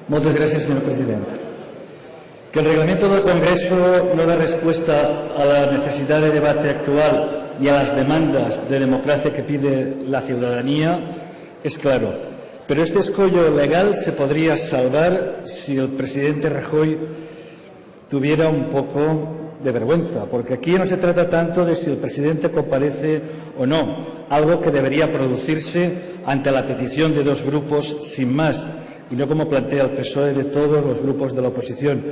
Moltes gràcies, senyor president. Que el reglamento del Congreso no da respuesta a la necesidad de debate actual y a las demandas de democracia que pide la ciudadanía es claro. Pero este escollo legal se podría salvar si el presidente Rajoy tuviera un poco de vergüenza, porque aquí no se trata tanto de si el presidente comparece o no, algo que debería producirse ante la petición de dos grupos sin más, y no como plantea el PSOE de todos los grupos de la oposición.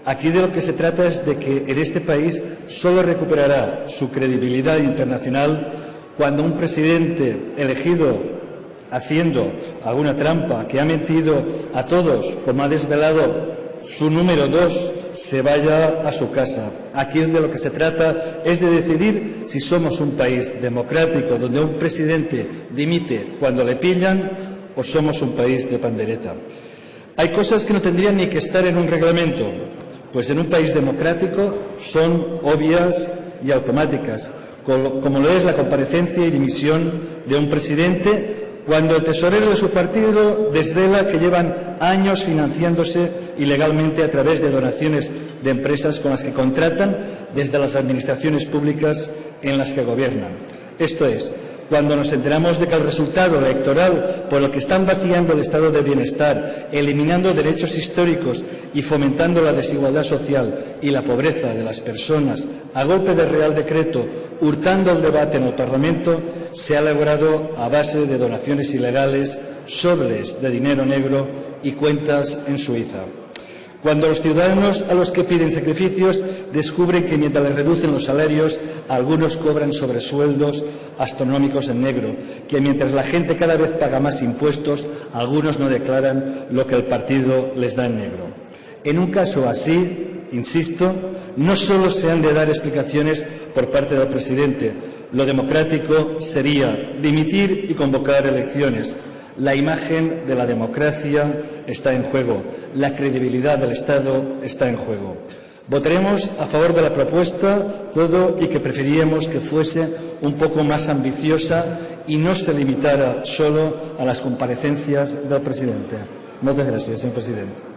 Aquí de lo que se trata es de que en este país solo recuperará su credibilidad internacional cuando un presidente elegido haciendo alguna trampa, que ha mentido a todos, como ha desvelado su número 2, se vaya a su casa. Aquí de lo que se trata es de decidir si somos un país democrático donde un presidente dimite cuando le pillan o somos un país de pandereta. Hay cosas que no tendrían ni que estar en un reglamento, pues en un país democrático son obvias y automáticas, como lo es la comparecencia y dimisión de un presidente cuando el tesorero de su partido desvela que llevan años financiándose ilegalmente a través de donaciones de empresas con las que contratan desde las administraciones públicas en las que gobiernan. Esto es, cuando nos enteramos de que el resultado electoral por el que están vaciando el estado de bienestar, eliminando derechos históricos y fomentando la desigualdad social y la pobreza de las personas a golpe de Real Decreto, hurtando el debate en el Parlamento, se ha logrado a base de donaciones ilegales, sobres de dinero negro y cuentas en Suiza. Cuando los ciudadanos a los que piden sacrificios descubren que mientras les reducen los salarios, algunos cobran sobresueldos astronómicos en negro, que mientras la gente cada vez paga más impuestos, algunos no declaran lo que el partido les da en negro. En un caso así, insisto, no solo se han de dar explicaciones por parte del presidente. Lo democrático sería dimitir y convocar elecciones. La imagen de la democracia está en juego, la credibilidad del Estado está en juego. Votaremos a favor de la propuesta, todo y que preferiríamos que fuese un poco más ambiciosa y no se limitara solo a las comparecencias del presidente. Moltes gràcies, senyor president.